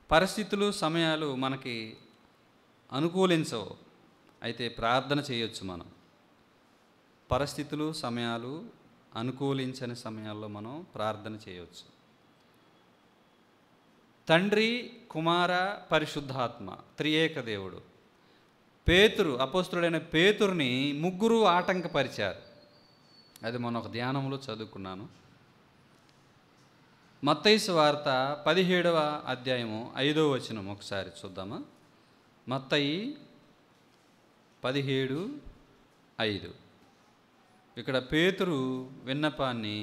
పరిస్థితులు, సమయాలు మనకి అనుకూలించవు, అయితే ప్రార్థన చేయొచ్చు మనం. పరిస్థితులు, సమయాలు అనుకూలించని సమయాల్లో మనం ప్రార్థన చేయవచ్చు. తండ్రి, కుమార, పరిశుద్ధాత్మ త్రియేక దేవుడు. పేతురు, అపోస్తుడైన పేతురుని ముగ్గురు ఆటంకపరిచారు. అది మొన్న ఒక ధ్యానంలో చదువుకున్నాను. మత్తయి సువార్త 17వ అధ్యాయము 5వ వచనం ఒకసారి చూద్దామా. మత్తయి 17:5. ఇక్కడ పేతురు విన్నపాన్ని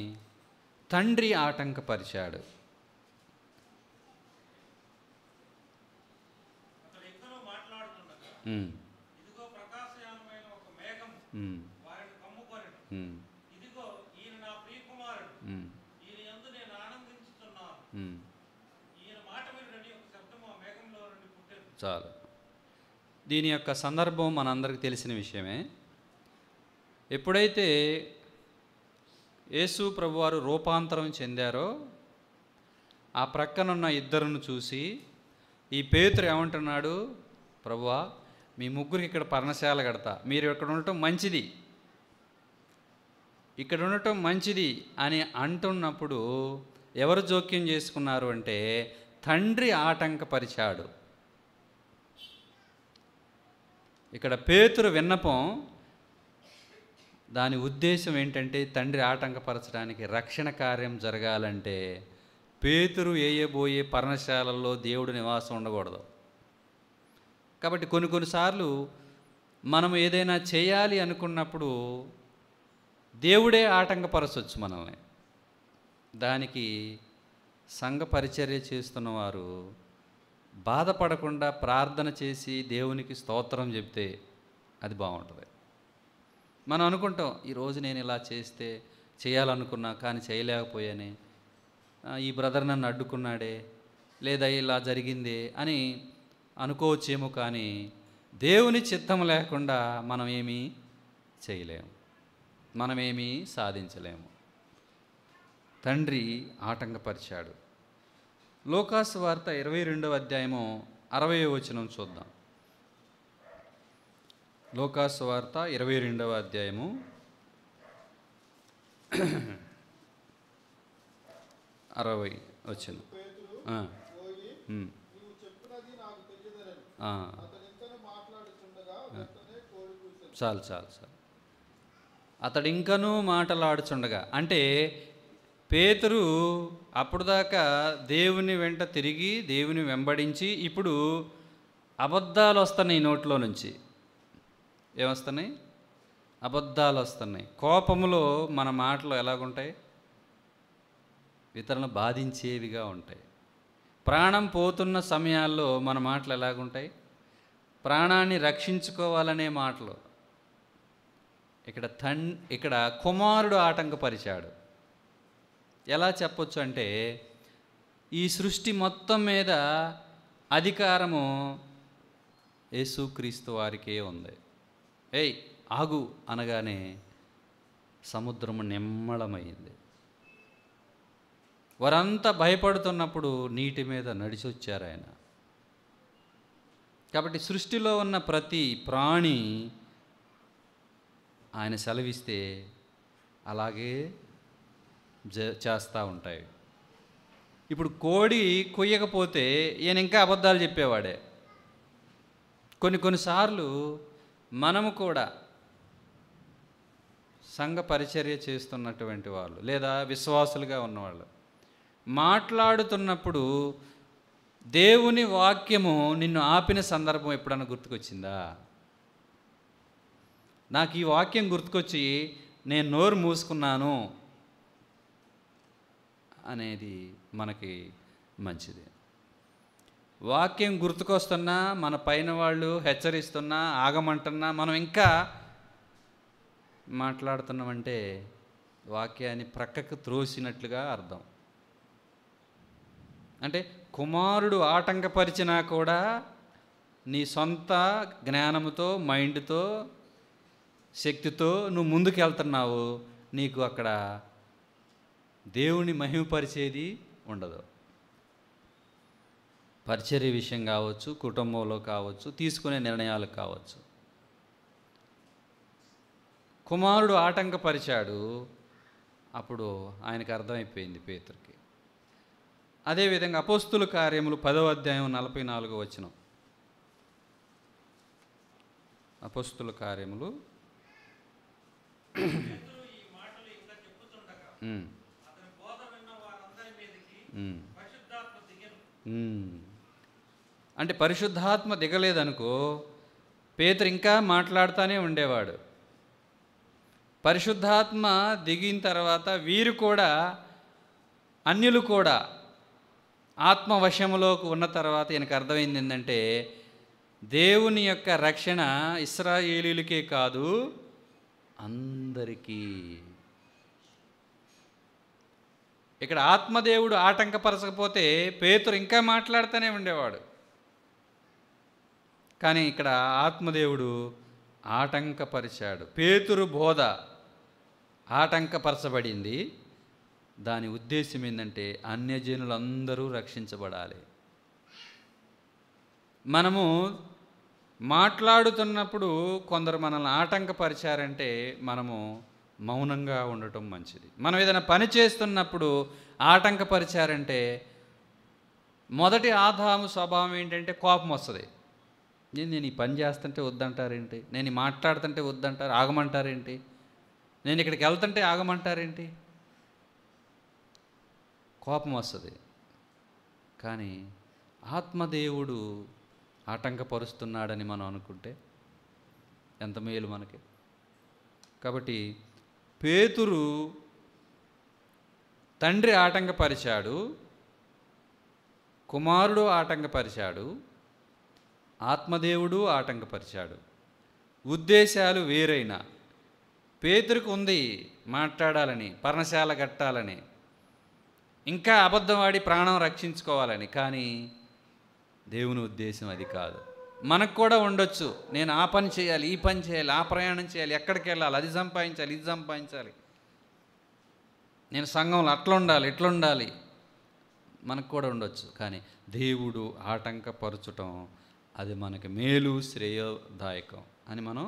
తండ్రి ఆటంకపరిచాడు. చాలు. దీని యొక్క సందర్భం మనందరికీ తెలిసిన విషయమే. ఎప్పుడైతే యేసు ప్రభువారు రూపాంతరం చెందారో ఆ ప్రక్కనున్న ఇద్దరును చూసి ఈ పేతురు ఏమంటున్నాడు, ప్రభువా మీ ముగ్గురికి ఇక్కడ పర్ణశాల కడతా, మీరు ఇక్కడ ఉండటం మంచిది, ఇక్కడ ఉండటం మంచిది అని అంటున్నప్పుడు ఎవరు జోక్యం చేసుకున్నారు అంటే తండ్రి ఆటంకపరిచాడు. ఇక్కడ పేతురు విన్నపం దాని ఉద్దేశం ఏంటంటే తండ్రి ఆటంకపరచడానికి, రక్షణ కార్యం జరగాలంటే పేతురు వేయబోయే పర్ణశాలల్లో దేవుడు నివాసం ఉండకూడదు. కాబట్టి కొన్నిసార్లు మనం ఏదైనా చేయాలి అనుకున్నప్పుడు దేవుడే ఆటంకపరచవచ్చు మనల్ని. దానికి సంఘ పరిచర్య చేస్తున్నవారు బాధపడకుండా ప్రార్థన చేసి దేవునికి స్తోత్రం చెప్తే అది బాగుంటుంది. మనం అనుకుంటాం, ఈరోజు నేను ఇలా చేయాలనుకున్నా కానీ చేయలేకపోయానే, ఈ బ్రదర్ నన్ను అడ్డుకున్నాడే, లేదా ఇలా జరిగిందే అని అనుకోవచ్చేమో. కానీ దేవుని చిత్తం లేకుండా మనం ఏమీ చేయలేము, మనమేమీ సాధించలేము. తండ్రి ఆటంకపరిచాడు. లూకాసు వార్త 22వ అధ్యాయము 60వ వచనం చూద్దాం. లూకాసు వార్త 22వ అధ్యాయము 60 వచనం. చాలు. అతడు ఇంకనూ మాటలాడుచుండగా, అంటే పేతురు అప్పుడు దాకా దేవుని వెంట తిరిగి దేవుని వెంబడించి ఇప్పుడు అబద్ధాలు వస్తున్నాయి నోట్లో నుంచి. ఏమొస్తున్నాయి? అబద్ధాలు వస్తున్నాయి. కోపములో మన మాటలు ఎలాగుంటాయి? ఇతరులను బాధించేవిగా ఉంటాయి. ప్రాణం పోతున్న సమయాల్లో మన మాటలు ఎలాగుంటాయి? ప్రాణాన్ని రక్షించుకోవాలనే మాటలు. ఇక్కడ కుమారుడు ఆటంకపరిచాడు. ఎలా చెప్పొచ్చు అంటే ఈ సృష్టి మొత్తం మీద అధికారము యేసుక్రీస్తు వారికే ఉంది. ఏయ్ ఆగు అనగానే సముద్రము నిమ్మళమైంది. వారంతా భయపడుతున్నప్పుడు నీటి మీద నడిచొచ్చారు ఆయన. కాబట్టి సృష్టిలో ఉన్న ప్రతి ప్రాణి ఆయన సెలవిస్తే అలాగే చేస్తూ ఉంటాయి. ఇప్పుడు కోడి కొయ్యకపోతే ఈయన ఇంకా అబద్ధాలు చెప్పేవాడే. కొన్నిసార్లు మనము కూడా సంఘ పరిచర్య చేస్తున్నటువంటి వాళ్ళు లేదా విశ్వాసులుగా ఉన్నవాళ్ళు మాట్లాడుతున్నప్పుడు దేవుని వాక్యము నిన్ను ఆపిన సందర్భం ఎప్పుడన్నా గుర్తుకొచ్చిందా? నాకు ఈ వాక్యం గుర్తుకొచ్చి నేను నోరు మూసుకున్నాను అనేది మనకి మంచిది. వాక్యం గుర్తుకొస్తున్నా, మన పైన వాళ్ళు హెచ్చరిస్తున్నా, ఆగమంటున్నా మనం ఇంకా మాట్లాడుతున్నామంటే వాక్యాన్ని ప్రక్కకు త్రోసినట్లుగా అర్థం. అంటే కుమారుడు ఆటంకపరిచినా కూడా నీ సొంత జ్ఞానంతో, మైండ్తో, శక్తితో నువ్వు ముందుకు వెళ్తున్నావు. నీకు అక్కడ దేవుని మహిమపరిచేది ఉండదు. పరిచర్య విషయం కావచ్చు, కుటుంబంలో కావచ్చు, తీసుకునే నిర్ణయాలు కావచ్చు. కుమారుడు ఆటంకపరిచాడు. అప్పుడు ఆయనకు అర్థమైపోయింది పేతురుకి. అదేవిధంగా అపోస్తుల కార్యములు 10వ అధ్యాయం 44వ వచనం. అపోస్తుల కార్యములు ఉమ్, ఉమ్, ఉమ్. అంటే పరిశుద్ధాత్మ దిగలేదనుకో, పేతురు ఇంకా మాట్లాడుతూనే ఉండేవాడు. పరిశుద్ధాత్మ దిగిన తర్వాత వీరు కూడా, అన్యులు కూడా ఆత్మవశములోకి ఉన్న తర్వాత ఈయనకు అర్థమైంది ఏంటంటే, దేవుని యొక్క రక్షణ ఇశ్రాయేలీయులకే కాదు, అందరికీ. ఇక్కడ ఆత్మదేవుడు ఆటంకపరచకపోతే పేతురు ఇంకా మాట్లాడుతూనే ఉండేవాడు. కానీ ఇక్కడ ఆత్మదేవుడు ఆటంకపరిచాడు. పేతురు బోధ ఆటంకపరచబడింది. దాని ఉద్దేశం ఏంటంటే అన్యజనులందరూ రక్షించబడాలి. మనము మాట్లాడుతున్నప్పుడు కొందరు మనల్ని ఆటంకపరిచారంటే మనము మౌనంగా ఉండటం మంచిది. మనం ఏదైనా పని చేస్తున్నప్పుడు ఆటంకపరిచారంటే, మొదటి ఆదాము స్వభావం ఏంటంటే కోపం వస్తుంది. నేను ఈ పని చేస్తుంటే వద్దంటారేంటి, నేను ఈ మాట్లాడుతుంటే వద్దంటారు, ఆగమంటారేంటి, నేను ఇక్కడికి వెళ్తుంటే ఆగమంటారేంటి, కోపం వస్తుంది. కానీ ఆత్మదేవుడు ఆటంకపరుస్తున్నాడని మనం అనుకుంటే ఎంత మేలు మనకి. కాబట్టి పేతురు తండ్రి ఆటంకపరిచాడు, కుమారుడు ఆటంకపరిచాడు, ఆత్మదేవుడు ఆటంకపరిచాడు. ఉద్దేశాలు వేరైనా పేతురుకు ఉంది మాట్లాడాలని, పర్ణశాల కట్టాలని, ఇంకా అబద్ధం ఆడి ప్రాణం రక్షించుకోవాలని. కానీ దేవుని ఉద్దేశం అది కాదు. మనకు కూడా ఉండొచ్చు, నేను ఆ పని చేయాలి, ఈ పని చేయాలి, ఆ ప్రయాణం చేయాలి, ఎక్కడికి వెళ్ళాలి, అది సంపాదించాలి, ఇది సంపాదించాలి, నేను సంఘంలో అట్లా ఉండాలి, ఇట్లా ఉండాలి, మనకు కూడా ఉండొచ్చు. కానీ దేవుడు ఆటంకపరచటం అది మనకి మేలు, శ్రేయోదాయకం అని మనం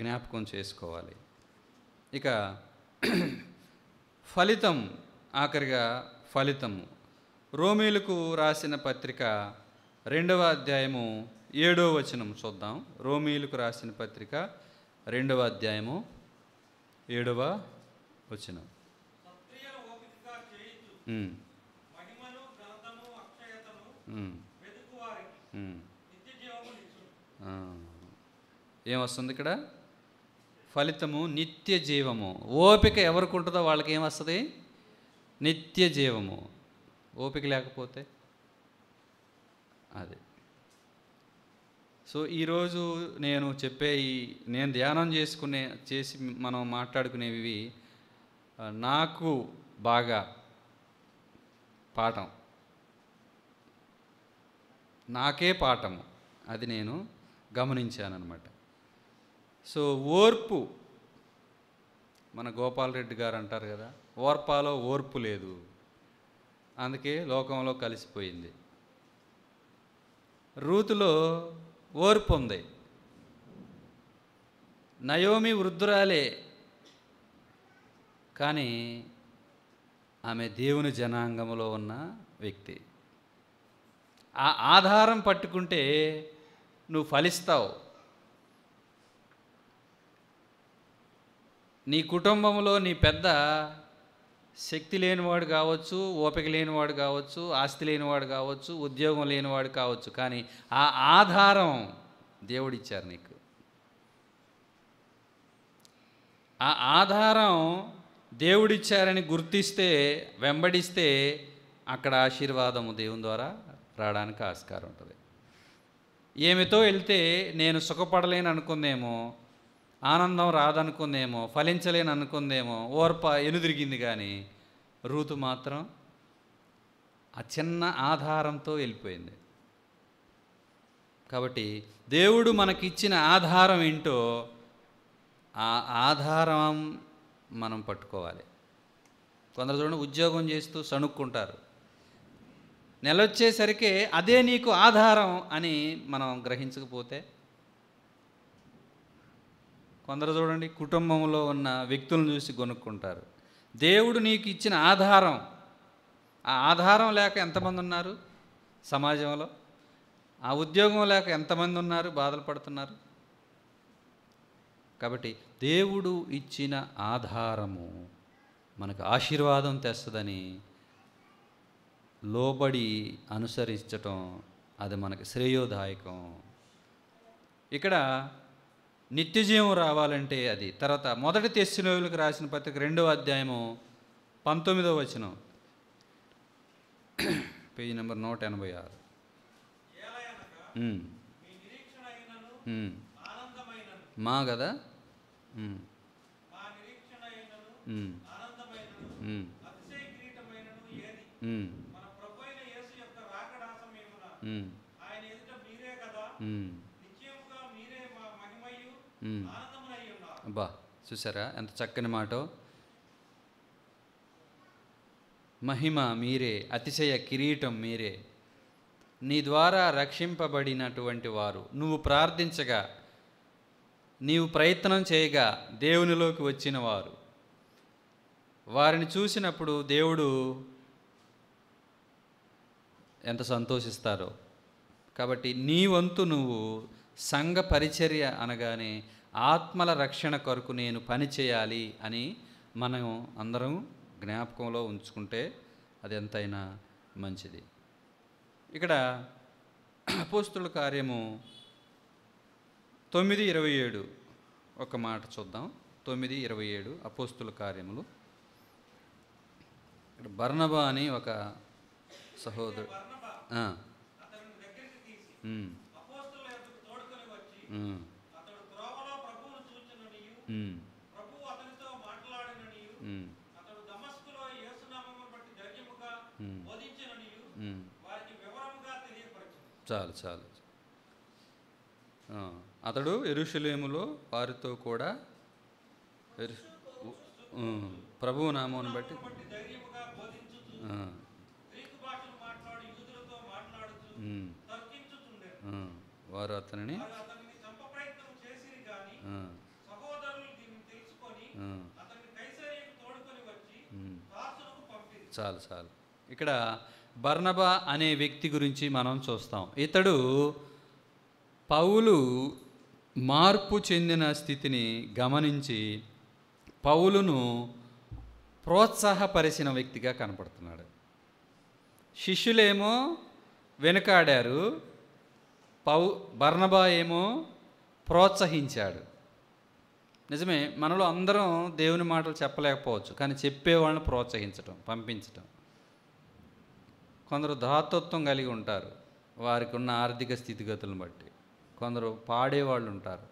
జ్ఞాపకం చేసుకోవాలి. ఇక ఫలితం, ఆఖరిగా ఫలితము. రోమీలకు రాసిన పత్రిక 2వ అధ్యాయము 7వ వచనం చూద్దాం. రోమీలకు రాసిన పత్రిక 2వ అధ్యాయము 7వ వచనం. ఏమొస్తుంది ఇక్కడ? ఫలితము నిత్య జీవము. ఓపిక ఎవరికి ఉంటుందో వాళ్ళకి ఏమొస్తుంది? నిత్య జీవము. ఓపిక లేకపోతే అది. సో ఈరోజు నేను చెప్పే నేను ధ్యానం చేసి మనం మాట్లాడుకునేవి నాకు బాగా పాఠం, నాకే పాఠము, అది నేను గమనించానన్నమాట. సో ఓర్పు, మన గోపాలరెడ్డి గారు అంటారు కదా, ఓర్పాలో ఓర్పు లేదు, అందుకే లోకంలో కలిసిపోయింది. రూతులో ఓర్పు ఉంది. నయోమి వృద్ధురాలే, కానీ ఆమె దేవుని జనాంగంలో ఉన్న వ్యక్తి. ఆ ఆధారం పట్టుకుంటే నువ్వు ఫలిస్తావు. నీ కుటుంబంలో నీ పెద్ద శక్తి లేనివాడు కావచ్చు, ఓపిక లేనివాడు కావచ్చు, ఆస్తి లేనివాడు కావచ్చు, ఉద్యోగం లేనివాడు కావచ్చు, కానీ ఆ ఆధారం దేవుడిచ్చారు నీకు. ఆ ఆధారం దేవుడిచ్చారని గుర్తిస్తే, వెంబడిస్తే అక్కడ ఆశీర్వాదము దేవుని ద్వారా రావడానికి ఆస్కారం ఉంటుంది. ఏమితో వెళ్తే నేను సుఖపడలేను అనుకుందేమో, ఆనందం రాదనుకుందేమో, ఫలించలేను అనుకుందేమో, ఓర్ప ఎనుదిరిగింది. కానీ రూతు మాత్రం ఆ చిన్న ఆధారంతో వెళ్ళిపోయింది. కాబట్టి దేవుడు మనకిచ్చిన ఆధారం ఏంటో ఆ ఆధారం మనం పట్టుకోవాలి. కొందరు చూడండి, ఉద్యోగం చేస్తూ సణుక్కుంటారు, నెలొచ్చేసరికి అదే నీకు ఆధారం అని మనం గ్రహించకపోతే. కొందరు చూడండి, కుటుంబంలో ఉన్న వ్యక్తులను చూసి కొనుక్కుంటారు. దేవుడు నీకు ఇచ్చిన ఆధారం, ఆ ఆధారం లేక ఎంతమంది ఉన్నారు సమాజంలో, ఆ ఉద్యోగం లేక ఎంతమంది ఉన్నారు బాధలు పడుతున్నారు. కాబట్టి దేవుడు ఇచ్చిన ఆధారము మనకు ఆశీర్వాదం తెస్తుందని లోబడి అనుసరించటం అది మనకి శ్రేయోదాయకం. ఇక్కడ నిత్యజీవం రావాలంటే అది. తర్వాత 1 తెస్సలోనికీయులకు రాసిన పత్రిక 2వ అధ్యాయము 19వ వచనం, పేజీ నెంబర్ 186. మా కదా అబ్బా, చూసారా ఎంత చక్కని మాటో. మహిమ మీరే, అతిశయ కిరీటం మీరే, నీ ద్వారా రక్షింపబడినటువంటి వారు. నువ్వు ప్రార్థించగా, నీవు ప్రయత్నం చేయగా దేవునిలోకి వచ్చిన వారు, వారిని చూసినప్పుడు దేవుడు ఎంత సంతోషిస్తారో. కాబట్టి నీ వంతు నువ్వు సంఘ పరిచర్య అనగానే ఆత్మల రక్షణ కొరకు నేను పని చేయాలి అని మనం అందరం జ్ఞాపకంలో ఉంచుకుంటే అది ఎంతైనా మంచిది. ఇక్కడ అపోస్తుల కార్యము 9:27 ఒక మాట చూద్దాం. 9:27 అపోస్తుల కార్యములు. ఇక్కడ బర్నబా అని ఒక సహోదరుడు చాలు చాలు. అతడు యెరూషలేములో వారితో కూడా ప్రభువు నామమును బట్టి వారు అతనిని చాలు చాలు. ఇక్కడ బర్నబా అనే వ్యక్తి గురించి మనం చూస్తాం. ఇతడు పౌలు మార్పు చెందిన స్థితిని గమనించి పౌలును ప్రోత్సాహపరిచిన వ్యక్తిగా కనపడుతున్నాడు. శిష్యులేమో వెనుకాడారు, బర్నబా ఏమో ప్రోత్సహించాడు. నిజమే, మనలో అందరం దేవుని మాటలు చెప్పలేకపోవచ్చు, కానీ చెప్పేవాళ్ళని ప్రోత్సహించటం, పంపించటం. కొందరు దాతృత్వం కలిగి ఉంటారు వారికి ఉన్న ఆర్థిక స్థితిగతులను బట్టి, కొందరు పాడేవాళ్ళు ఉంటారు,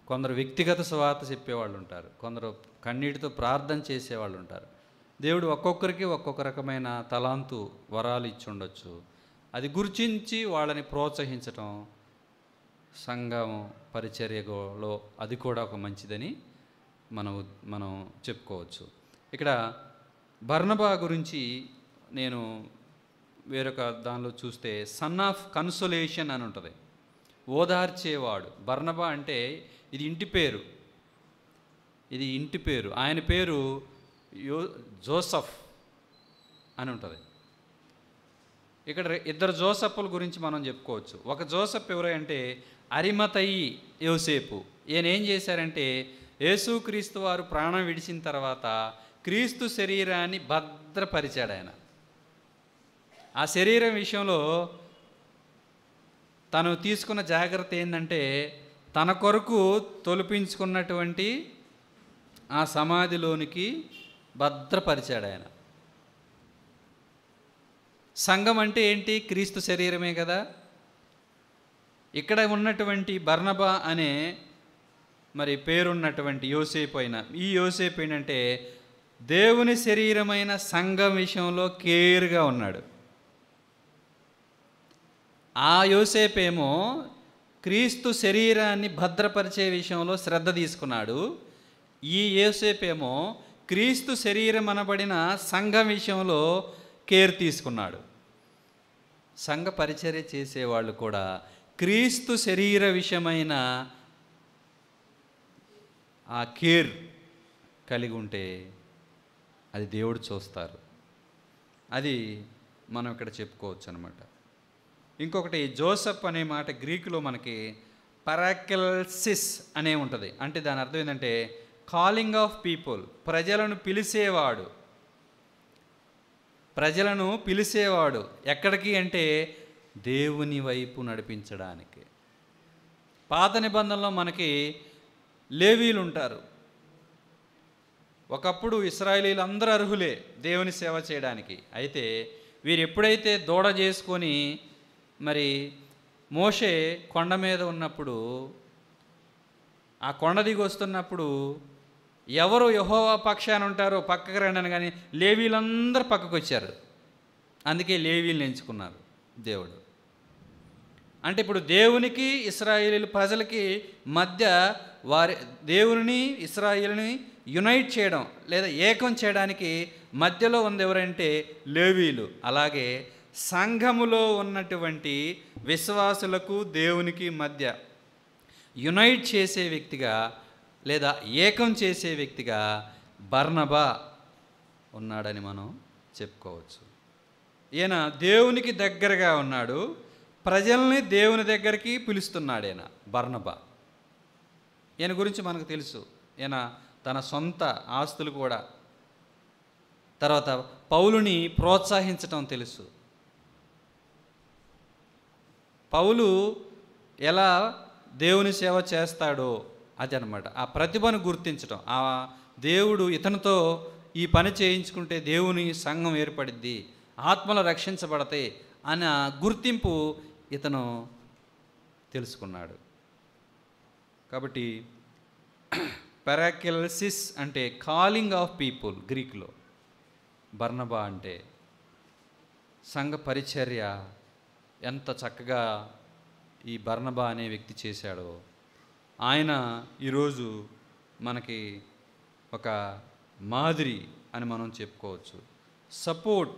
కొందరు వ్యక్తిగత సువార్త చెప్పేవాళ్ళు ఉంటారు, కొందరు కన్నీటితో ప్రార్థన చేసేవాళ్ళు ఉంటారు. దేవుడు ఒక్కొక్కరికి ఒక్కొక్క రకమైన తలాంతు వరాలు ఇచ్చి ఉండొచ్చు. అది గుర్తించి వాళ్ళని ప్రోత్సహించటం సంఘం పరిచర్యలో అది కూడా ఒక మంచిదని మనం చెప్పుకోవచ్చు. ఇక్కడ బర్నబా గురించి నేను వేరొక దానిలో చూస్తే సన్ ఆఫ్ కన్సోలేషన్ అని ఉంటుంది, ఓదార్చేవాడు. బర్నబా అంటే ఇది ఇంటి పేరు, ఆయన పేరు జోసఫ్ అని ఉంటుంది. ఇక్కడ 2 జోసఫ్ల గురించి మనం చెప్పుకోవచ్చు. ఒక జోసఫ్ ఎవరు అంటే అరిమతయి యోసేపు. ఈయన ఏం చేశారంటే యేసుక్రీస్తు వారు ప్రాణం విడిచిన తర్వాత క్రీస్తు శరీరాన్ని భద్రపరిచాడు ఆయన. ఆ శరీరం విషయంలో తను తీసుకున్న జాగ్రత్త ఏంటంటే తన కొరకు తొలిపించుకున్నటువంటి ఆ సమాధిలోనికి భద్రపరిచాడు ఆయన. సంఘం అంటే ఏంటి? క్రీస్తు శరీరమే కదా. ఇక్కడ ఉన్నటువంటి బర్నబా అనే మరి పేరున్నటువంటి యోసేపు అయినా, ఈ యోసేపు ఏంటంటే దేవుని శరీరమైన సంఘం విషయంలో కేర్గా ఉన్నాడు. ఆ యోసేపేమో క్రీస్తు శరీరాన్ని భద్రపరిచే విషయంలో శ్రద్ధ తీసుకున్నాడు. ఈ యోసేపేమో క్రీస్తు శరీరం అనబడిన సంఘం విషయంలో కేర్ తీసుకున్నాడు. సంఘ పరిచర్య చేసేవాళ్ళు కూడా క్రీస్తు శరీర విషయమైన ఆ కేర్ కలిగి ఉంటే అది దేవుడు చూస్తారు. అది మనం ఇక్కడ చెప్పుకోవచ్చు అనమాట. ఇంకొకటి జోసెఫ్ అనే మాట గ్రీకులో మనకి పరాకెల్సిస్ అనే ఉంటుంది. అంటే దాని అర్థం ఏంటంటే కాలింగ్ ఆఫ్ పీపుల్, ప్రజలను పిలిచేవాడు ఎక్కడికి అంటే దేవుని వైపు నడిపించడానికి. పాత నిబంధనలో మనకి లేవీలు ఉంటారు. ఒకప్పుడు ఇశ్రాయేలీలు అందరూ అర్హులే దేవుని సేవ చేయడానికి. అయితే వీరు ఎప్పుడైతే దూడ చేసుకొని మరి మోషే కొండ మీద ఉన్నప్పుడు, ఆ కొండ దిగి వస్తున్నప్పుడు ఎవరు యెహోవా పక్షాన ఉంటారో పక్కకు రండి కానీ లేవీలందరూ పక్కకు వచ్చారు. అందుకే లేవీలను ఎంచుకున్నారు దేవుడు. అంటే ఇప్పుడు దేవునికి ఇశ్రాయేలు ప్రజలకి మధ్య దేవుని ఇశ్రాయేలుని యునైట్ చేయడం లేదా ఏకం చేయడానికి మధ్యలో ఉంది ఎవరంటే లేవీలు. అలాగే సంఘములో ఉన్నటువంటి విశ్వాసులకు దేవునికి మధ్య యునైట్ చేసే వ్యక్తిగా లేదా ఏకం చేసే వ్యక్తిగా బర్నబా ఉన్నాడని మనం చెప్పుకోవచ్చు. ఈయన దేవునికి దగ్గరగా ఉన్నాడు, ప్రజల్ని దేవుని దగ్గరికి పిలుస్తున్నాడు ఈయన బర్నబా. ఈయన గురించి మనకు తెలుసు. ఈయన తన సొంత ఆస్తులు కూడా, తర్వాత పౌలుని ప్రోత్సహించటం తెలుసు. పౌలు ఎలా దేవుని సేవ చేస్తాడో అది అనమాట. ఆ ప్రతిభను గుర్తించటం, ఆ దేవుడు ఇతనితో ఈ పని చేయించుకుంటే దేవుని సంఘం ఏర్పడిద్ది, ఆత్మలు రక్షించబడతాయి అన్న గుర్తింపు ఇతను తెలుసుకున్నాడు. కాబట్టి పెరాకిలసిస్ అంటే కాలింగ్ ఆఫ్ పీపుల్ గ్రీకులో, బర్నబా అంటే సంఘ పరిచర్య ఎంత చక్కగా ఈ బర్నబా అనే వ్యక్తి చేశాడో ఆయన ఈరోజు మనకి ఒక మాదిరి అని మనం చెప్పుకోవచ్చు. సపోర్ట్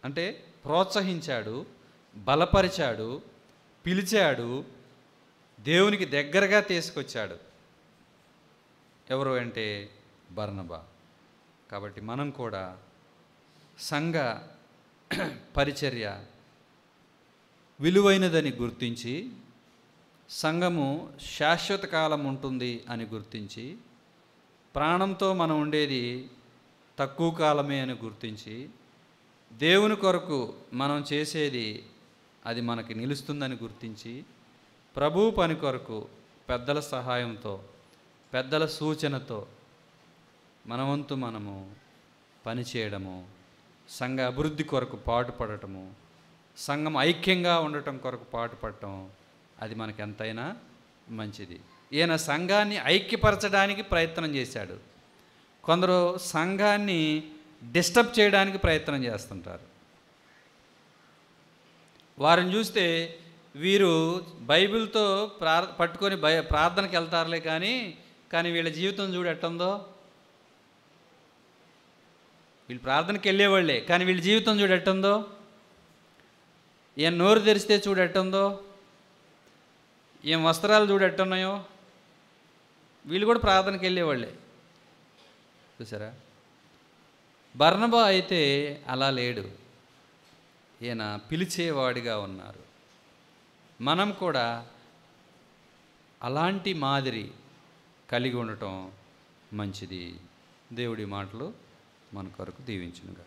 అంటే ప్రోత్సహించాడు, బలపరిచాడు, పిలిచాడు, దేవునికి దగ్గరగా తీసుకొచ్చాడు. ఎవరు అంటే బర్నబా. కాబట్టి మనం కూడా సంఘ పరిచర్య విలువైనదని గుర్తించి, సంఘము శాశ్వత కాలం ఉంటుంది అని గుర్తించి, ప్రాణంతో మనం ఉండేది తక్కువ కాలమే అని గుర్తించి, దేవుని కొరకు మనం చేసేది అది మనకి నిలుస్తుందని గుర్తించి, ప్రభు పని కొరకు పెద్దల సహాయంతో, పెద్దల సూచనతో మనవంతు మనము పనిచేయడము, సంఘ అభివృద్ధి కొరకు పాటుపడటము, సంఘం ఐక్యంగా ఉండటం కొరకు పాటుపడటం అది మనకి ఎంతైనా మంచిది. ఈయన సంఘాన్ని ఐక్యపరచడానికి ప్రయత్నం చేశాడు. కొందరు సంఘాన్ని డిస్టర్బ్ చేయడానికి ప్రయత్నం చేస్తుంటారు. వారిని చూస్తే వీరు బైబిల్తో పట్టుకొని ప్రార్థనకి వెళ్తారులే కానీ వీళ్ళ జీవితం చూడు ఎట్టుందో. వీళ్ళు ప్రార్థనకి వెళ్ళేవాళ్ళే కానీ వీళ్ళ జీవితం చూడు ఎట్టుందో. ఈయన నోరు తెరిస్తే చూడు ఎట్టుందో, ఈయన వస్త్రాలు చూడు ఎట్టున్నాయో. వీళ్ళు కూడా ప్రార్థనకి వెళ్ళేవాళ్ళే. చూసారా? బర్నబా అయితే అలా లేడు, ఈయన పిలిచేవాడిగా ఉన్నారు. మనం కూడా అలాంటి మాదిరి కలిగి ఉండటం మంచిది. దేవుడి మాటలు మన కొరకు దీవించునుగా.